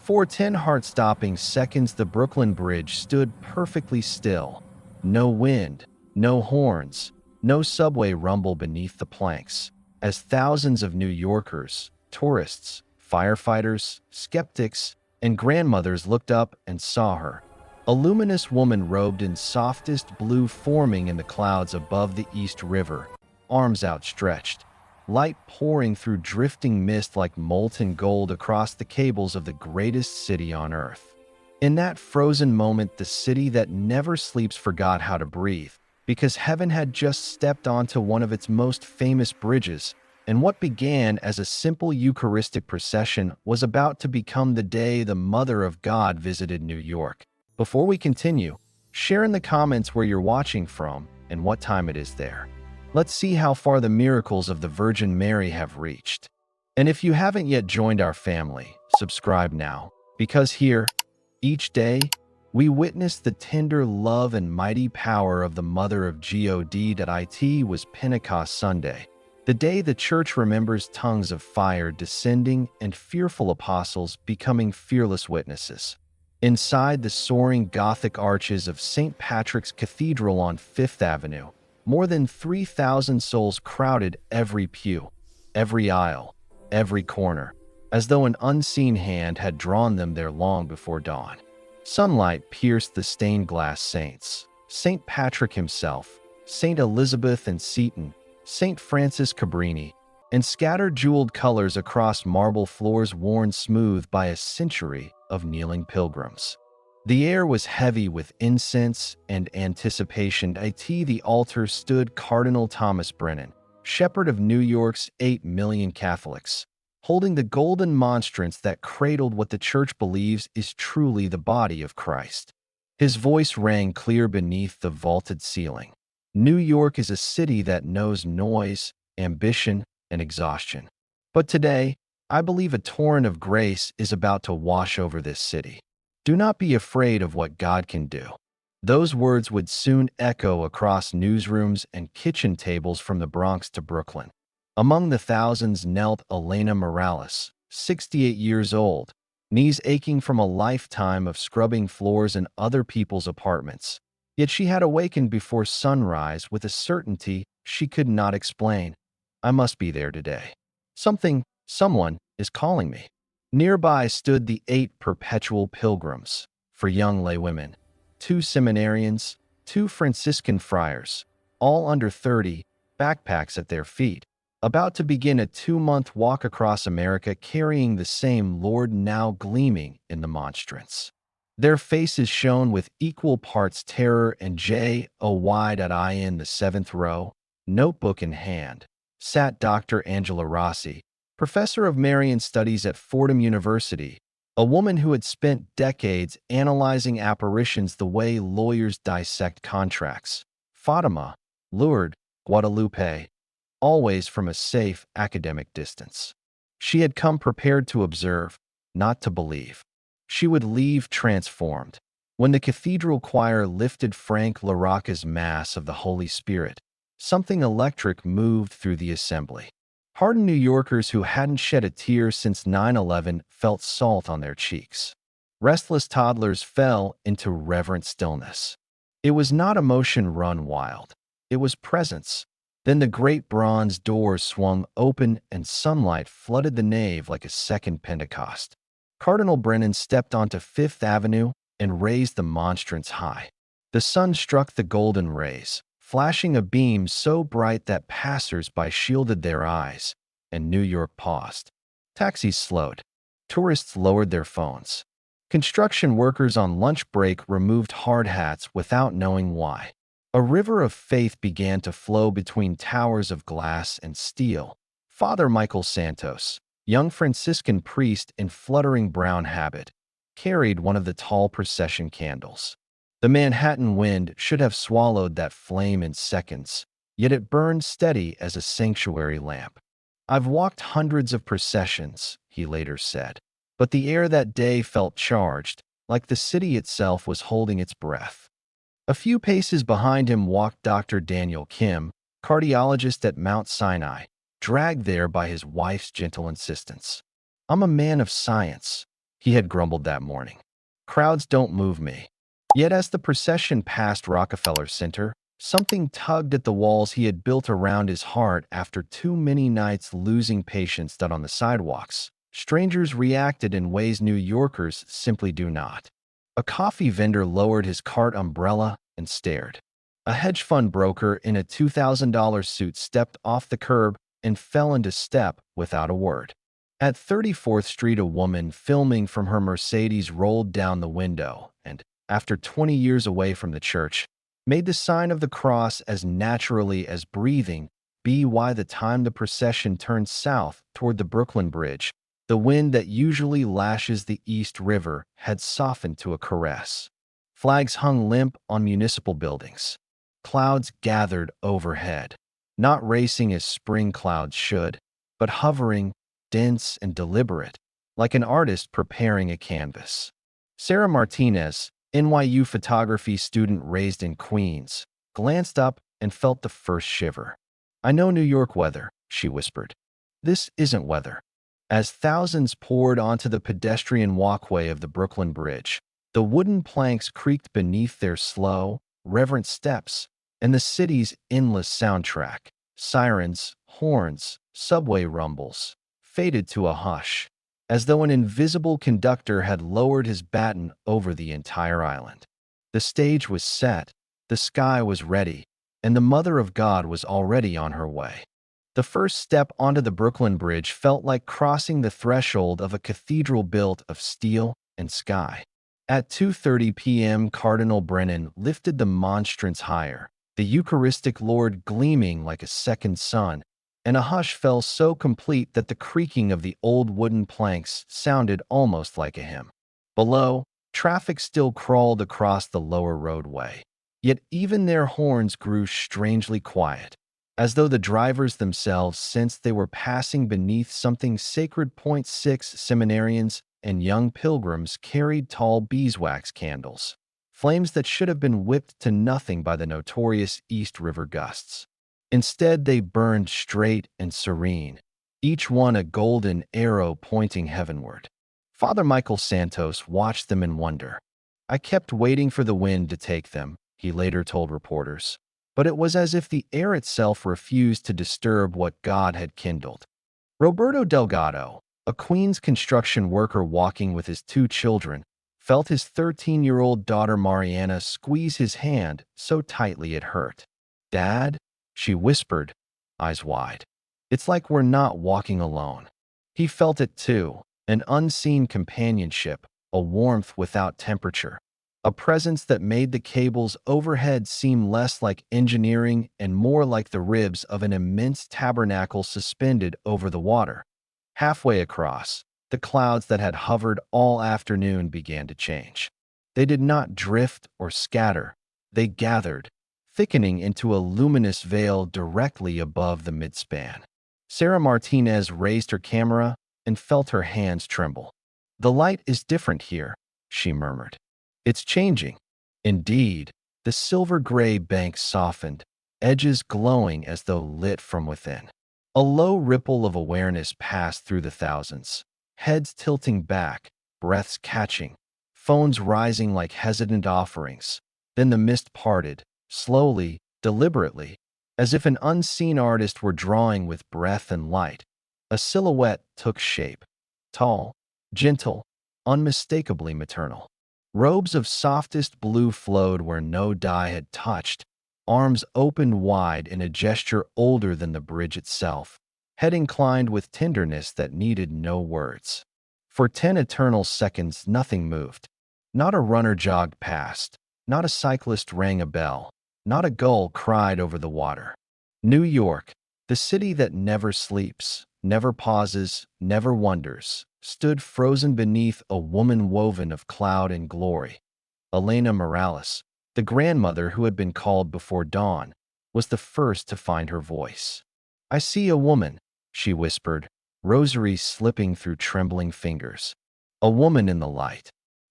For 10 heart-stopping seconds, the Brooklyn Bridge stood perfectly still. No wind, no horns, no subway rumble beneath the planks, as thousands of New Yorkers, tourists, firefighters, skeptics, and grandmothers looked up and saw her. A luminous woman robed in softest blue forming in the clouds above the East River, arms outstretched, light pouring through drifting mist like molten gold across the cables of the greatest city on earth. In that frozen moment, the city that never sleeps forgot how to breathe, because heaven had just stepped onto one of its most famous bridges, and what began as a simple Eucharistic procession was about to become the day the Mother of God visited New York. Before we continue, share in the comments where you're watching from and what time it is there. Let's see how far the miracles of the Virgin Mary have reached. And if you haven't yet joined our family, subscribe now, because here, each day, we witness the tender love and mighty power of the Mother of God. It was Pentecost Sunday, the day the Church remembers tongues of fire descending and fearful apostles becoming fearless witnesses. Inside the soaring Gothic arches of St. Patrick's Cathedral on Fifth Avenue, more than 3,000 souls crowded every pew, every aisle, every corner, as though an unseen hand had drawn them there long before dawn. Sunlight pierced the stained glass saints, St. Patrick himself, St. Elizabeth and Seton, St. Francis Cabrini, and scattered jeweled colors across marble floors worn smooth by a century of kneeling pilgrims. The air was heavy with incense and anticipation. At the altar stood Cardinal Thomas Brennan, shepherd of New York's 8 million Catholics, holding the golden monstrance that cradled what the Church believes is truly the body of Christ. His voice rang clear beneath the vaulted ceiling. New York is a city that knows noise, ambition, and exhaustion. But today, I believe a torrent of grace is about to wash over this city. Do not be afraid of what God can do. Those words would soon echo across newsrooms and kitchen tables from the Bronx to Brooklyn. Among the thousands knelt Elena Morales, 68 years old, knees aching from a lifetime of scrubbing floors in other people's apartments. Yet she had awakened before sunrise with a certainty she could not explain. I must be there today. Someone is calling me. Nearby stood the 8 perpetual pilgrims, for young laywomen, 2 seminarians, 2 Franciscan friars, all under 30, backpacks at their feet, about to begin a 2-month walk across America carrying the same Lord now gleaming in the monstrance. Their faces shone with equal parts terror and joy. In the 7th row, notebook in hand, sat Dr. Angela Rossi, professor of Marian studies at Fordham University, a woman who had spent decades analyzing apparitions the way lawyers dissect contracts. Fatima, Lourdes, Guadalupe, always from a safe academic distance. She had come prepared to observe, not to believe. She would leave transformed. When the cathedral choir lifted Frank LaRocca's Mass of the Holy Spirit, something electric moved through the assembly. Hardened New Yorkers who hadn't shed a tear since 9/11 felt salt on their cheeks. Restless toddlers fell into reverent stillness. It was not emotion run wild. It was presence. Then the great bronze doors swung open and sunlight flooded the nave like a second Pentecost. Cardinal Brennan stepped onto Fifth Avenue and raised the monstrance high. The sun struck the golden rays, flashing a beam so bright that passers-by shielded their eyes, and New York paused. Taxis slowed. Tourists lowered their phones. Construction workers on lunch break removed hard hats without knowing why. A river of faith began to flow between towers of glass and steel. Father Michael Santos, young Franciscan priest in fluttering brown habit, carried one of the tall procession candles. The Manhattan wind should have swallowed that flame in seconds, yet it burned steady as a sanctuary lamp. I've walked hundreds of processions, he later said, but the air that day felt charged, like the city itself was holding its breath. A few paces behind him walked Dr. Daniel Kim, cardiologist at Mount Sinai, dragged there by his wife's gentle insistence. I'm a man of science, he had grumbled that morning. Crowds don't move me. Yet as the procession passed Rockefeller Center, something tugged at the walls he had built around his heart after too many nights losing patience stood on the sidewalks. Strangers reacted in ways New Yorkers simply do not. A coffee vendor lowered his cart umbrella and stared. A hedge fund broker in a $2,000 suit stepped off the curb and fell into step without a word. At 34th Street, a woman filming from her Mercedes rolled down the window and, after 20 years away from the church, made the sign of the cross as naturally as breathing. By the time the procession turned south toward the Brooklyn Bridge, the wind that usually lashes the East River had softened to a caress. Flags hung limp on municipal buildings. Clouds gathered overhead, not racing as spring clouds should, but hovering, dense and deliberate, like an artist preparing a canvas. Sarah Martinez, NYU photography student raised in Queens, glanced up and felt the first shiver. "I know New York weather," she whispered. "This isn't weather." As thousands poured onto the pedestrian walkway of the Brooklyn Bridge, the wooden planks creaked beneath their slow, reverent steps, and the city's endless soundtrack, sirens, horns, subway rumbles, faded to a hush, as though an invisible conductor had lowered his baton over the entire island. The stage was set, the sky was ready, and the Mother of God was already on her way. The first step onto the Brooklyn Bridge felt like crossing the threshold of a cathedral built of steel and sky. At 2:30 p.m., Cardinal Brennan lifted the monstrance higher, the Eucharistic Lord gleaming like a second sun, and a hush fell so complete that the creaking of the old wooden planks sounded almost like a hymn. Below, traffic still crawled across the lower roadway, yet even their horns grew strangely quiet, as though the drivers themselves sensed they were passing beneath something sacred. 6 seminarians and young pilgrims carried tall beeswax candles, flames that should have been whipped to nothing by the notorious East River gusts. Instead, they burned straight and serene, each one a golden arrow pointing heavenward. Father Michael Santos watched them in wonder. "I kept waiting for the wind to take them," he later told reporters. But it was as if the air itself refused to disturb what God had kindled. Roberto Delgado, a Queens construction worker walking with his 2 children, felt his 13-year-old daughter Mariana squeeze his hand so tightly it hurt. "Dad?" she whispered, eyes wide. "It's like we're not walking alone." He felt it too, an unseen companionship, a warmth without temperature. A presence that made the cables overhead seem less like engineering and more like the ribs of an immense tabernacle suspended over the water. Halfway across, the clouds that had hovered all afternoon began to change. They did not drift or scatter. They gathered, thickening into a luminous veil directly above the midspan. Sarah Martinez raised her camera and felt her hands tremble. "The light is different here," she murmured. "It's changing." Indeed, the silver-gray bank softened, edges glowing as though lit from within. A low ripple of awareness passed through the thousands, heads tilting back, breaths catching, phones rising like hesitant offerings. Then the mist parted, slowly, deliberately, as if an unseen artist were drawing with breath and light. A silhouette took shape, tall, gentle, unmistakably maternal. Robes of softest blue flowed where no dye had touched, arms opened wide in a gesture older than the bridge itself, head inclined with tenderness that needed no words. For 10 eternal seconds nothing moved. Not a runner jogged past, not a cyclist rang a bell, not a gull cried over the water. New York, the city that never sleeps, never pauses, never wonders, stood frozen beneath a woman woven of cloud and glory. Elena Morales, the grandmother who had been called before dawn, was the first to find her voice. "I see a woman," she whispered, rosary slipping through trembling fingers. A woman in the light.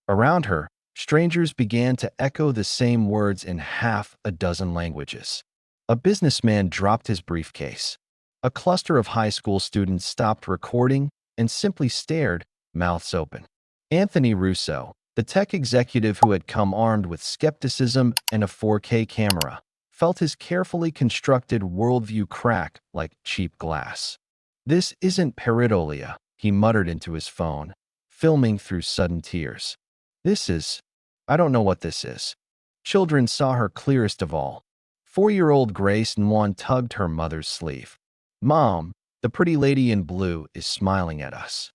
Around her, strangers began to echo the same words in half a dozen languages. A businessman dropped his briefcase. A cluster of high school students stopped recording and simply stared, mouths open. Anthony Russo, the tech executive who had come armed with skepticism and a 4K camera, felt his carefully constructed worldview crack like cheap glass. "This isn't pareidolia," he muttered into his phone, filming through sudden tears. "This is... I don't know what this is." Children saw her clearest of all. 4-year-old Grace Nguyen tugged her mother's sleeve. "Mom, the pretty lady in blue is smiling at us."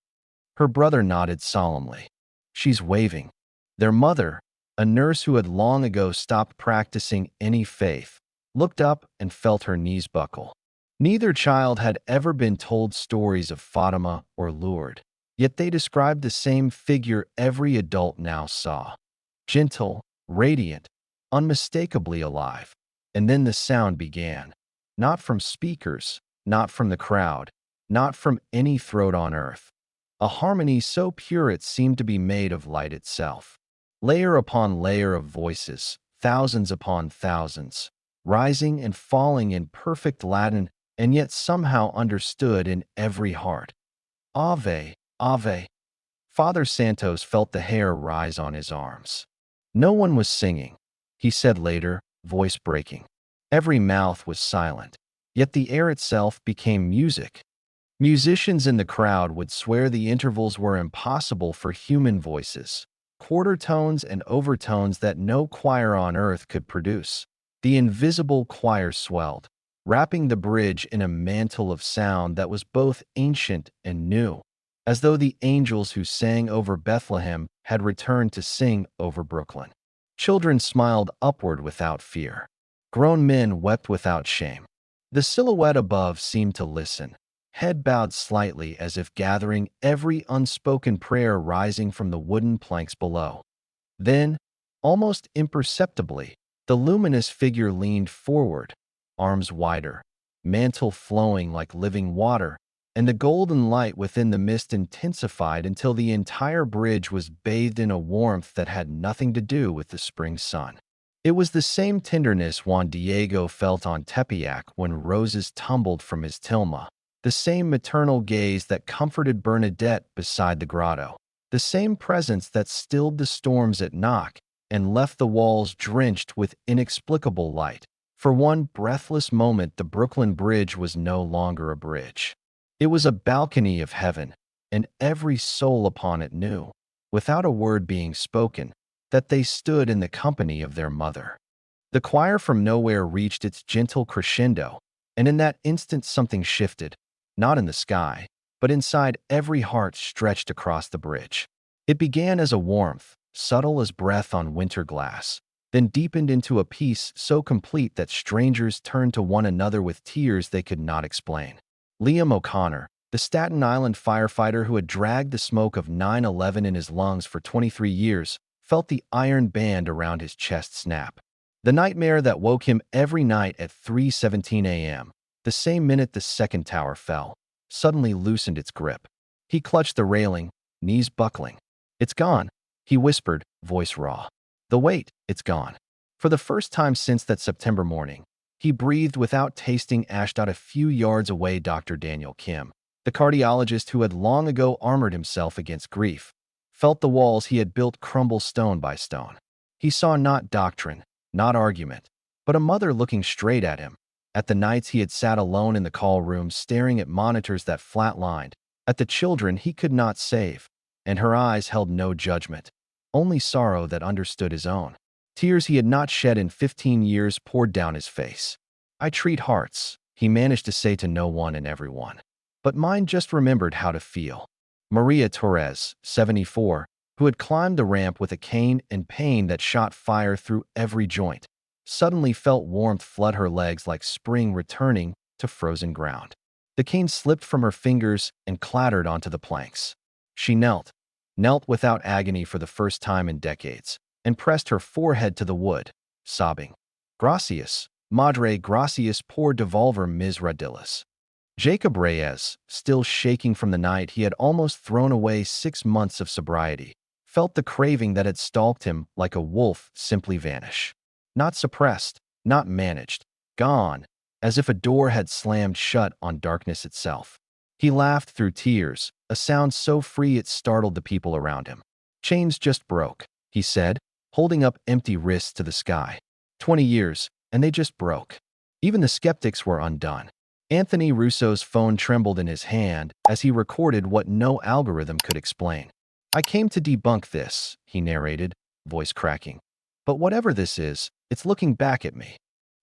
Her brother nodded solemnly. "She's waving." Their mother, a nurse who had long ago stopped practicing any faith, looked up and felt her knees buckle. Neither child had ever been told stories of Fatima or Lourdes, yet they described the same figure every adult now saw. Gentle, radiant, unmistakably alive. And then the sound began. Not from speakers, not from the crowd, not from any throat on earth. A harmony so pure it seemed to be made of light itself. Layer upon layer of voices, thousands upon thousands, rising and falling in perfect Latin and yet somehow understood in every heart. Ave, Ave. Father Santos felt the hair rise on his arms. No one was singing, he said later, voice breaking. Every mouth was silent, yet the air itself became music. Musicians in the crowd would swear the intervals were impossible for human voices, quarter tones and overtones that no choir on earth could produce. The invisible choir swelled, wrapping the bridge in a mantle of sound that was both ancient and new, as though the angels who sang over Bethlehem had returned to sing over Brooklyn. Children smiled upward without fear. Grown men wept without shame. The silhouette above seemed to listen, head bowed slightly as if gathering every unspoken prayer rising from the wooden planks below. Then, almost imperceptibly, the luminous figure leaned forward, arms wider, mantle flowing like living water, and the golden light within the mist intensified until the entire bridge was bathed in a warmth that had nothing to do with the spring sun. It was the same tenderness Juan Diego felt on Tepeyac when roses tumbled from his tilma, the same maternal gaze that comforted Bernadette beside the grotto, the same presence that stilled the storms at Knock and left the walls drenched with inexplicable light. For one breathless moment, the Brooklyn Bridge was no longer a bridge. It was a balcony of heaven, and every soul upon it knew, without a word being spoken, that they stood in the company of their mother. The choir from nowhere reached its gentle crescendo, and in that instant something shifted, not in the sky, but inside every heart stretched across the bridge. It began as a warmth, subtle as breath on winter glass, then deepened into a peace so complete that strangers turned to one another with tears they could not explain. Liam O'Connor, the Staten Island firefighter who had dragged the smoke of 9/11 in his lungs for 23 years, felt the iron band around his chest snap. The nightmare that woke him every night at 3:17 a.m., the same minute the second tower fell, suddenly loosened its grip. He clutched the railing, knees buckling. "It's gone," he whispered, voice raw. "The weight, it's gone." For the first time since that September morning, he breathed without tasting ashdot a few yards away. Dr. Daniel Kim, the cardiologist who had long ago armored himself against grief, felt the walls he had built crumble stone by stone. He saw not doctrine, not argument, but a mother looking straight at him. At the nights he had sat alone in the call room staring at monitors that flatlined, at the children he could not save, and her eyes held no judgment, only sorrow that understood his own. Tears he had not shed in 15 years poured down his face. "I treat hearts," he managed to say to no one and everyone. But mine just remembered how to feel. Maria Torres, 74, who had climbed the ramp with a cane and pain that shot fire through every joint, suddenly felt warmth flood her legs like spring returning to frozen ground. The cane slipped from her fingers and clattered onto the planks. She knelt without agony for the first time in decades, and pressed her forehead to the wood, sobbing. "Gracias, Madre, gracias por devolver mis rodillas." Jacob Reyes, still shaking from the night he had almost thrown away 6 months of sobriety, felt the craving that had stalked him like a wolf simply vanish. Not suppressed, not managed, gone, as if a door had slammed shut on darkness itself. He laughed through tears, a sound so free it startled the people around him. Chains just broke, he said, holding up empty wrists to the sky. 20 years, and they just broke. Even the skeptics were undone. Anthony Russo's phone trembled in his hand as he recorded what no algorithm could explain. I came to debunk this, he narrated, voice cracking. But whatever this is, it's looking back at me.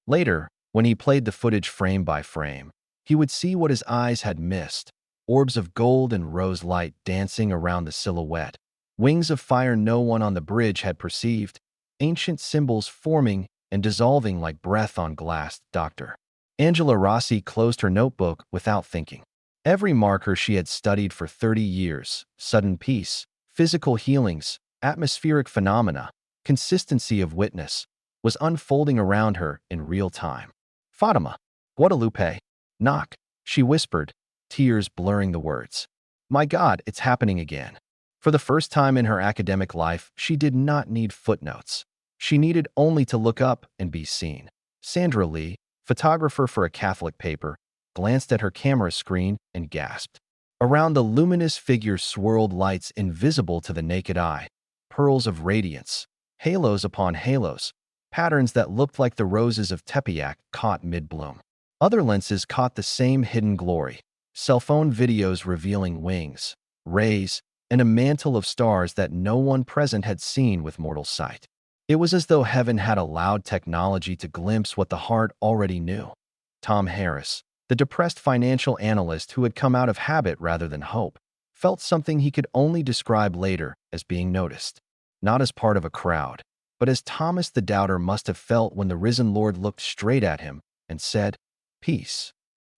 Later, when he played the footage frame by frame, he would see what his eyes had missed: orbs of gold and rose light dancing around the silhouette, wings of fire no one on the bridge had perceived, ancient symbols forming and dissolving like breath on glass. Dr. Angela Rossi closed her notebook without thinking. Every marker she had studied for 30 years, sudden peace, physical healings, atmospheric phenomena, consistency of witness, was unfolding around her in real time. Fatima, Guadalupe, knock, she whispered, tears blurring the words. My God, it's happening again. For the first time in her academic life, she did not need footnotes. She needed only to look up and be seen. Sandra Lee, photographer for a Catholic paper, glanced at her camera screen and gasped. Around the luminous figure swirled lights invisible to the naked eye, pearls of radiance, halos upon halos, patterns that looked like the roses of Tepeyac caught mid-bloom. Other lenses caught the same hidden glory, cell phone videos revealing wings, rays, and a mantle of stars that no one present had seen with mortal sight. It was as though heaven had allowed technology to glimpse what the heart already knew. Tom Harris, the depressed financial analyst who had come out of habit rather than hope, felt something he could only describe later as being noticed, not as part of a crowd, but as Thomas the doubter must have felt when the risen Lord looked straight at him and said, "Peace."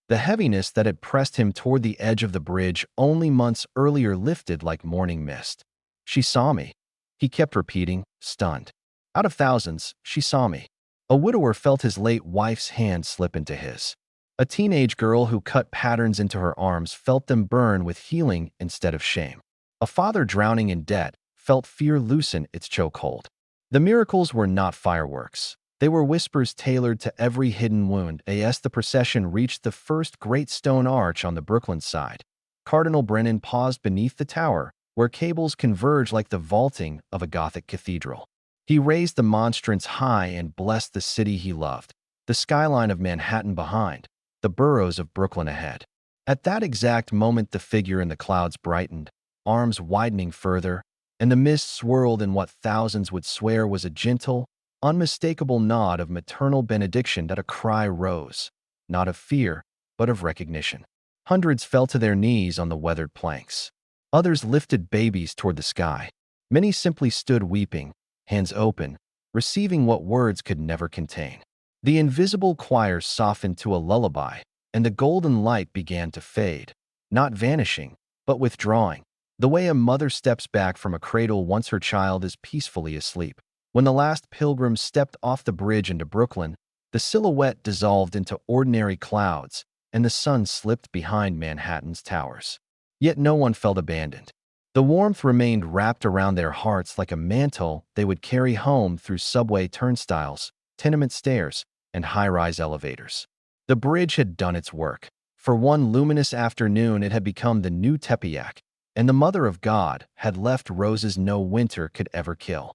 The heaviness that had pressed him toward the edge of the bridge only months earlier lifted like morning mist. She saw me, he kept repeating, stunned. Out of thousands, she saw me. A widower felt his late wife's hand slip into his. A teenage girl who cut patterns into her arms felt them burn with healing instead of shame. A father drowning in debt felt fear loosen its chokehold. The miracles were not fireworks. They were whispers tailored to every hidden wound. As the procession reached the first great stone arch on the Brooklyn side, Cardinal Brennan paused beneath the tower, where cables converge like the vaulting of a Gothic cathedral. He raised the monstrance high and blessed the city he loved, the skyline of Manhattan behind, the boroughs of Brooklyn ahead. At that exact moment, the figure in the clouds brightened, arms widening further, and the mist swirled in what thousands would swear was a gentle, unmistakable nod of maternal benediction. That a cry rose, not of fear, but of recognition. Hundreds fell to their knees on the weathered planks. Others lifted babies toward the sky. Many simply stood weeping, hands open, receiving what words could never contain. The invisible choir softened to a lullaby, and the golden light began to fade, not vanishing, but withdrawing, the way a mother steps back from a cradle once her child is peacefully asleep. When the last pilgrims stepped off the bridge into Brooklyn, the silhouette dissolved into ordinary clouds, and the sun slipped behind Manhattan's towers. Yet no one felt abandoned. The warmth remained wrapped around their hearts like a mantle they would carry home through subway turnstiles, tenement stairs, and high-rise elevators. The bridge had done its work. For one luminous afternoon, it had become the new Tepeyac, and the Mother of God had left roses no winter could ever kill.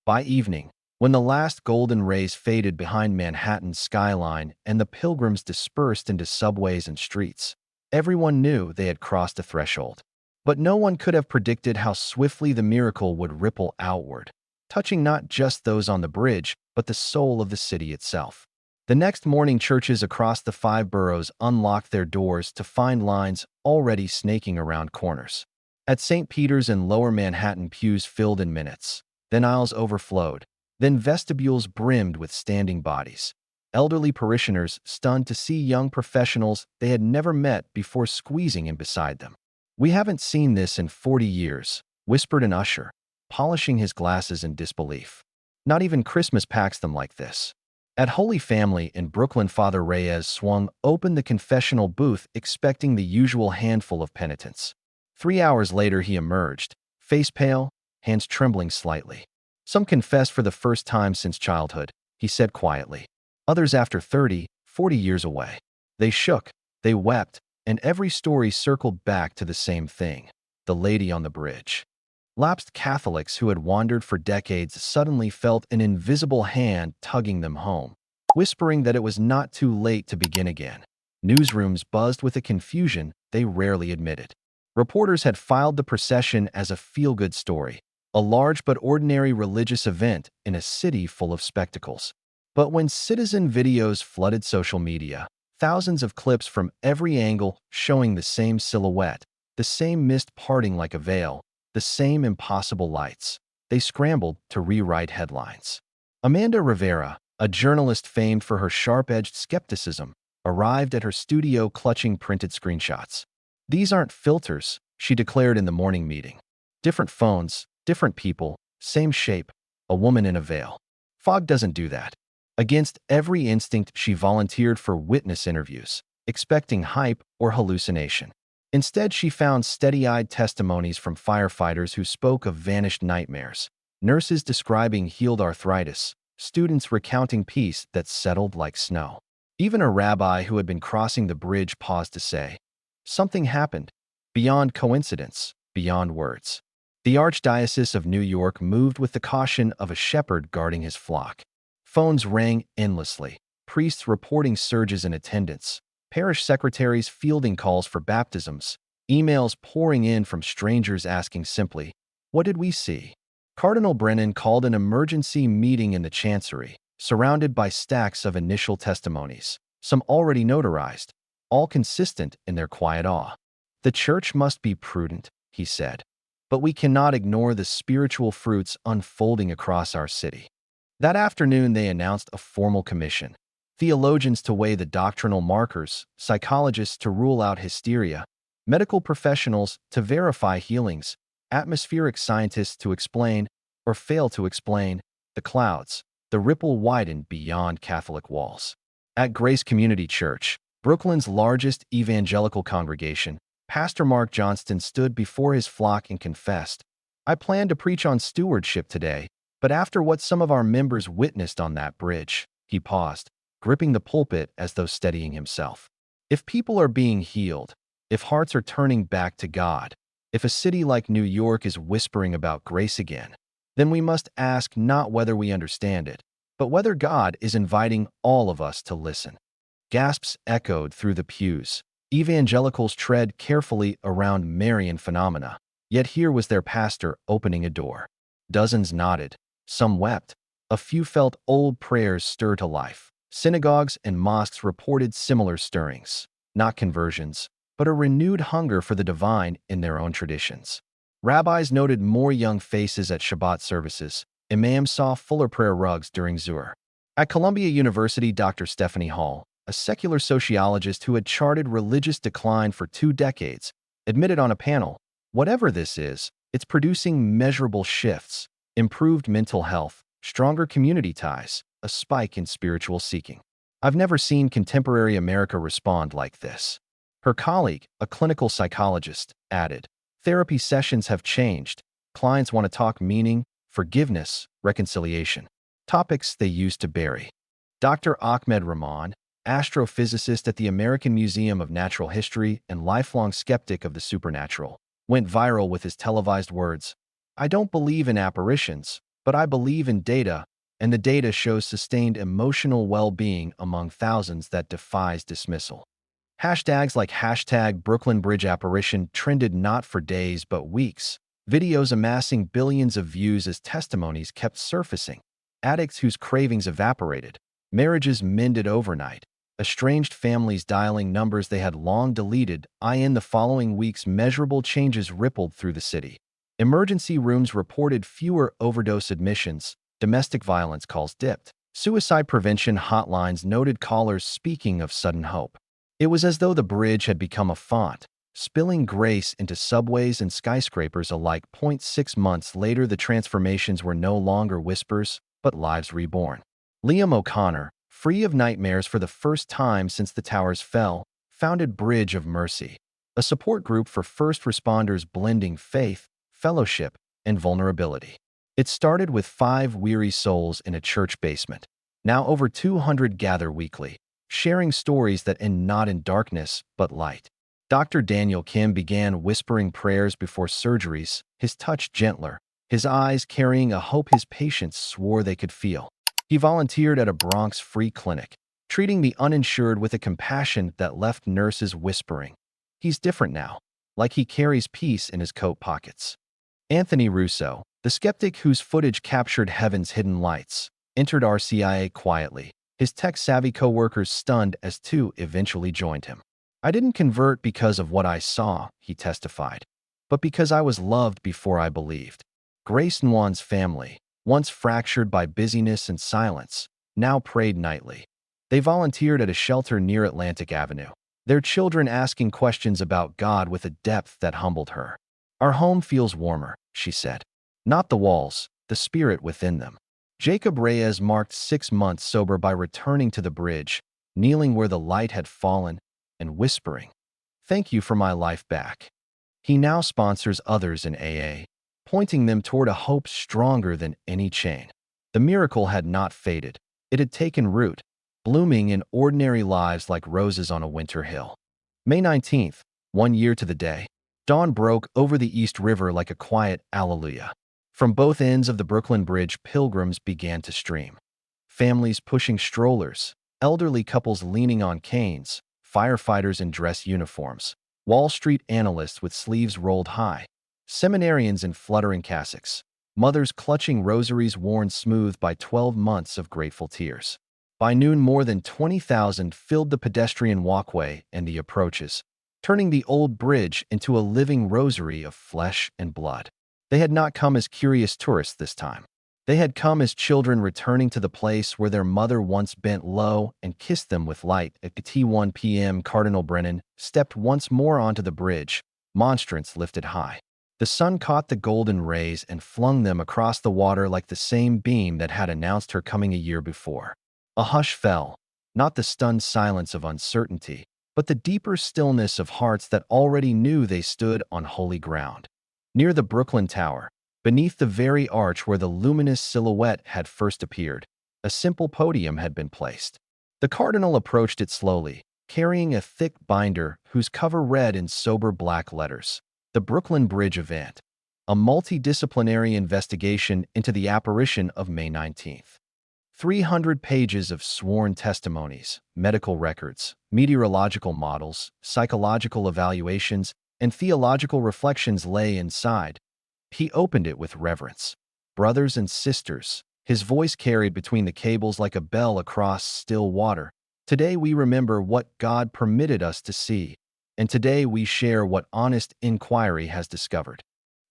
By evening, when the last golden rays faded behind Manhattan's skyline and the pilgrims dispersed into subways and streets, everyone knew they had crossed a threshold. But no one could have predicted how swiftly the miracle would ripple outward, touching not just those on the bridge, but the soul of the city itself. The next morning, churches across the 5 boroughs unlocked their doors to find lines already snaking around corners. At St. Peter's and Lower Manhattan, pews filled in minutes. Then aisles overflowed. Then vestibules brimmed with standing bodies. Elderly parishioners stunned to see young professionals they had never met before squeezing in beside them. "We haven't seen this in 40 years, whispered an usher, polishing his glasses in disbelief. "Not even Christmas packs them like this." At Holy Family in Brooklyn, Father Reyes swung open the confessional booth, expecting the usual handful of penitents. 3 hours later, he emerged, face pale, hands trembling slightly. "Some confessed for the first time since childhood," he said quietly. "Others after 30, 40 years away. They shook, they wept, and every story circled back to the same thing: the lady on the bridge." Lapsed Catholics who had wandered for decades suddenly felt an invisible hand tugging them home, whispering that it was not too late to begin again. Newsrooms buzzed with a confusion they rarely admitted. Reporters had filed the procession as a feel-good story, a large but ordinary religious event in a city full of spectacles. But when citizen videos flooded social media, thousands of clips from every angle showing the same silhouette, the same mist parting like a veil, the same impossible lights, they scrambled to rewrite headlines. Amanda Rivera, a journalist famed for her sharp-edged skepticism, arrived at her studio clutching printed screenshots. "These aren't filters," she declared in the morning meeting. "Different phones, different people, same shape, a woman in a veil. Fog doesn't do that." Against every instinct, she volunteered for witness interviews, expecting hype or hallucination. Instead, she found steady-eyed testimonies from firefighters who spoke of vanished nightmares, nurses describing healed arthritis, students recounting peace that settled like snow. Even a rabbi who had been crossing the bridge paused to say, "Something happened, beyond coincidence, beyond words." The Archdiocese of New York moved with the caution of a shepherd guarding his flock. Phones rang endlessly, priests reporting surges in attendance, parish secretaries fielding calls for baptisms, emails pouring in from strangers asking simply, "What did we see?" Cardinal Brennan called an emergency meeting in the chancery, surrounded by stacks of initial testimonies, some already notarized, all consistent in their quiet awe. "The Church must be prudent," he said, "but we cannot ignore the spiritual fruits unfolding across our city." That afternoon, they announced a formal commission: theologians to weigh the doctrinal markers, psychologists to rule out hysteria, medical professionals to verify healings, atmospheric scientists to explain, or fail to explain, the clouds. The ripple widened beyond Catholic walls. At Grace Community Church, Brooklyn's largest evangelical congregation, Pastor Mark Johnston stood before his flock and confessed, "I planned to preach on stewardship today, but after what some of our members witnessed on that bridge," he paused, gripping the pulpit as though steadying himself. "If people are being healed, if hearts are turning back to God, if a city like New York is whispering about grace again, then we must ask not whether we understand it, but whether God is inviting all of us to listen." Gasps echoed through the pews. Evangelicals tread carefully around Marian phenomena, yet here was their pastor opening a door. Dozens nodded. Some wept. A few felt old prayers stir to life. Synagogues and mosques reported similar stirrings, not conversions, but a renewed hunger for the divine in their own traditions. Rabbis noted more young faces at Shabbat services. Imams saw fuller prayer rugs during Zuhr. At Columbia University, Dr. Stephanie Hall, a secular sociologist who had charted religious decline for 2 decades, admitted on a panel, "Whatever this is, it's producing measurable shifts, improved mental health, stronger community ties, a spike in spiritual seeking. I've never seen contemporary America respond like this." Her colleague, a clinical psychologist, added, "Therapy sessions have changed. Clients want to talk meaning, forgiveness, reconciliation, topics they used to bury." Dr. Ahmed Rahman, astrophysicist at the American Museum of Natural History and lifelong skeptic of the supernatural, went viral with his televised words, "I don't believe in apparitions, but I believe in data, and the data shows sustained emotional well-being among thousands that defies dismissal." Hashtags like hashtag Brooklyn Bridge apparition trended not for days but weeks, videos amassing billions of views as testimonies kept surfacing. Addicts whose cravings evaporated, marriages mended overnight, estranged families dialing numbers they had long deleted. In the following weeks, measurable changes rippled through the city. Emergency rooms reported fewer overdose admissions, domestic violence calls dipped. Suicide prevention hotlines noted callers speaking of sudden hope. It was as though the bridge had become a font, spilling grace into subways and skyscrapers alike. 6 months later, the transformations were no longer whispers, but lives reborn. Liam O'Connor, free of nightmares for the first time since the towers fell, founded Bridge of Mercy, a support group for first responders blending faith, fellowship, and vulnerability. It started with 5 weary souls in a church basement. Now over 200 gather weekly, sharing stories that end not in darkness but light. Dr. Daniel Kim began whispering prayers before surgeries, his touch gentler, his eyes carrying a hope his patients swore they could feel. He volunteered at a Bronx free clinic, treating the uninsured with a compassion that left nurses whispering, "He's different now," like he carries peace in his coat pockets. Anthony Russo, the skeptic whose footage captured heaven's hidden lights, entered RCIA quietly, his tech-savvy coworkers stunned as two eventually joined him. "I didn't convert because of what I saw," he testified, "but because I was loved before I believed." Grace Nguyen's family, once fractured by busyness and silence, now prayed nightly. They volunteered at a shelter near Atlantic Avenue, their children asking questions about God with a depth that humbled her. "Our home feels warmer," she said. "Not the walls, the spirit within them." Jacob Reyes marked 6 months sober by returning to the bridge, kneeling where the light had fallen, and whispering, "Thank you for my life back." He now sponsors others in AA, pointing them toward a hope stronger than any chain. The miracle had not faded. It had taken root, blooming in ordinary lives like roses on a winter hill. May 19th, 1 year to the day, dawn broke over the East River like a quiet alleluia. From both ends of the Brooklyn Bridge, pilgrims began to stream. Families pushing strollers, elderly couples leaning on canes, firefighters in dress uniforms, Wall Street analysts with sleeves rolled high, seminarians in fluttering cassocks, mothers clutching rosaries worn smooth by 12 months of grateful tears. By noon, more than 20,000 filled the pedestrian walkway and the approaches, turning the old bridge into a living rosary of flesh and blood. They had not come as curious tourists this time. They had come as children returning to the place where their mother once bent low and kissed them with light. At T1 p.m., Cardinal Brennan stepped once more onto the bridge, monstrance lifted high. The sun caught the golden rays and flung them across the water like the same beam that had announced her coming a year before. A hush fell, not the stunned silence of uncertainty, but the deeper stillness of hearts that already knew they stood on holy ground. Near the Brooklyn Tower, beneath the very arch where the luminous silhouette had first appeared, a simple podium had been placed. The cardinal approached it slowly, carrying a thick binder whose cover read in sober black letters, "The Brooklyn Bridge Event, a multidisciplinary investigation into the apparition of May 19th. 300 pages of sworn testimonies, medical records, meteorological models, psychological evaluations, and theological reflections lay inside." He opened it with reverence. "Brothers and sisters," his voice carried between the cables like a bell across still water, "today we remember what God permitted us to see, and today we share what honest inquiry has discovered."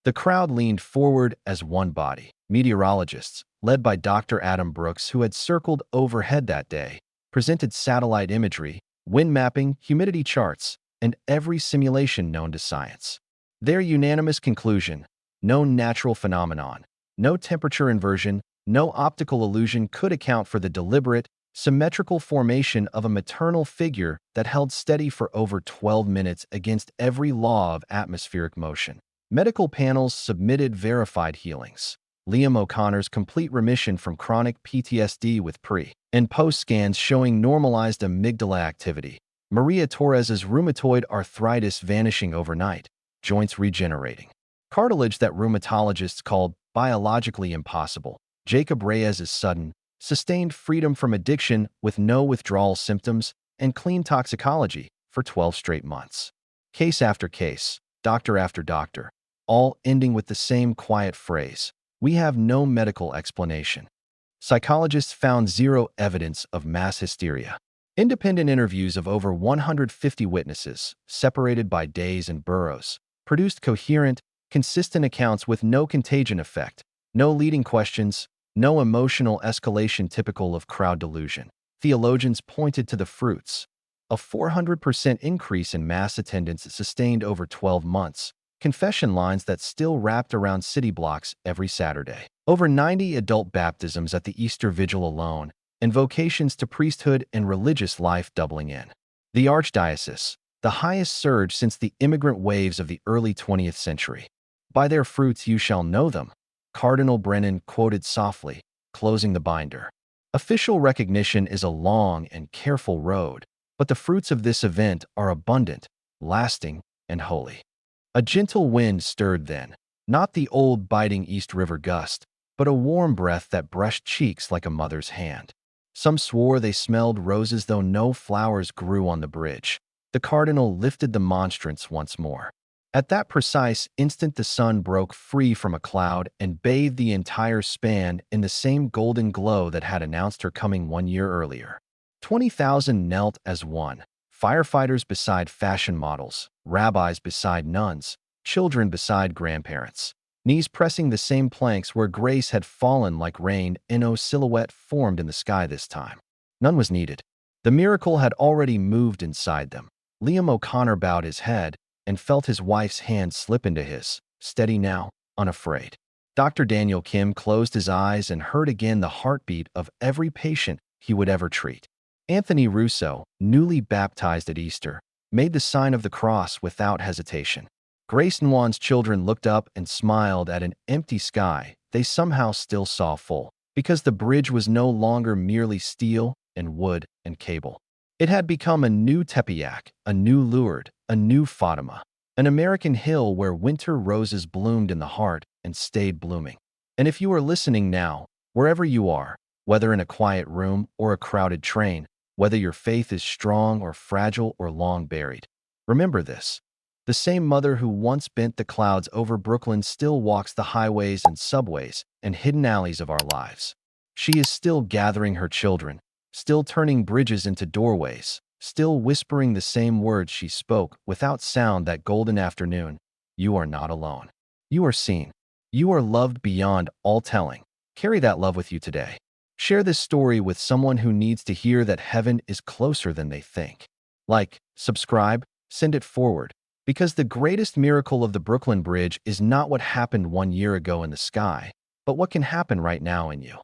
The crowd leaned forward as one body. Meteorologists, led by Dr. Adam Brooks, who had circled overhead that day, presented satellite imagery, wind mapping, humidity charts, and every simulation known to science. Their unanimous conclusion: no natural phenomenon, no temperature inversion, no optical illusion could account for the deliberate, symmetrical formation of a maternal figure that held steady for over 12 minutes against every law of atmospheric motion. Medical panels submitted verified healings. Liam O'Connor's complete remission from chronic PTSD with pre- and post-scans showing normalized amygdala activity. Maria Torres's rheumatoid arthritis vanishing overnight, joints regenerating. Cartilage that rheumatologists called biologically impossible. Jacob Reyes's sudden, sustained freedom from addiction with no withdrawal symptoms and clean toxicology for 12 straight months. Case after case, doctor after doctor, all ending with the same quiet phrase: "We have no medical explanation." Psychologists found zero evidence of mass hysteria. Independent interviews of over 150 witnesses, separated by days and boroughs, produced coherent, consistent accounts with no contagion effect, no leading questions, no emotional escalation typical of crowd delusion. Theologians pointed to the fruits: a 400% increase in mass attendance sustained over 12 months, confession lines that still wrapped around city blocks every Saturday, over 90 adult baptisms at the Easter Vigil alone, and vocations to priesthood and religious life doubling in. The Archdiocese, the highest surge since the immigrant waves of the early 20th century. "By their fruits you shall know them," Cardinal Brennan quoted softly, closing the binder. Official recognition is a long and careful road, but the fruits of this event are abundant, lasting, and holy. A gentle wind stirred then, not the old biting East River gust, but a warm breath that brushed cheeks like a mother's hand. Some swore they smelled roses though no flowers grew on the bridge. The cardinal lifted the monstrance once more. At that precise instant the sun broke free from a cloud and bathed the entire span in the same golden glow that had announced her coming 1 year earlier. 20,000 knelt as one, firefighters beside fashion models, rabbis beside nuns, children beside grandparents, knees pressing the same planks where grace had fallen like rain and no silhouette formed in the sky this time. None was needed. The miracle had already moved inside them. Liam O'Connor bowed his head and felt his wife's hand slip into his, steady now, unafraid. Dr. Daniel Kim closed his eyes and heard again the heartbeat of every patient he would ever treat. Anthony Russo, newly baptized at Easter, made the sign of the cross without hesitation. Grace and Juan's children looked up and smiled at an empty sky they somehow still saw full, because the bridge was no longer merely steel and wood and cable. It had become a new Tepeyac, a new Lourdes, a new Fatima, an American hill where winter roses bloomed in the heart and stayed blooming. And if you are listening now, wherever you are, whether in a quiet room or a crowded train, whether your faith is strong or fragile or long buried, remember this. The same mother who once bent the clouds over Brooklyn still walks the highways and subways and hidden alleys of our lives. She is still gathering her children, still turning bridges into doorways, still whispering the same words she spoke without sound that golden afternoon. You are not alone. You are seen. You are loved beyond all telling. Carry that love with you today. Share this story with someone who needs to hear that heaven is closer than they think. Like, subscribe, send it forward, because the greatest miracle of the Brooklyn Bridge is not what happened 1 year ago in the sky, but what can happen right now in you.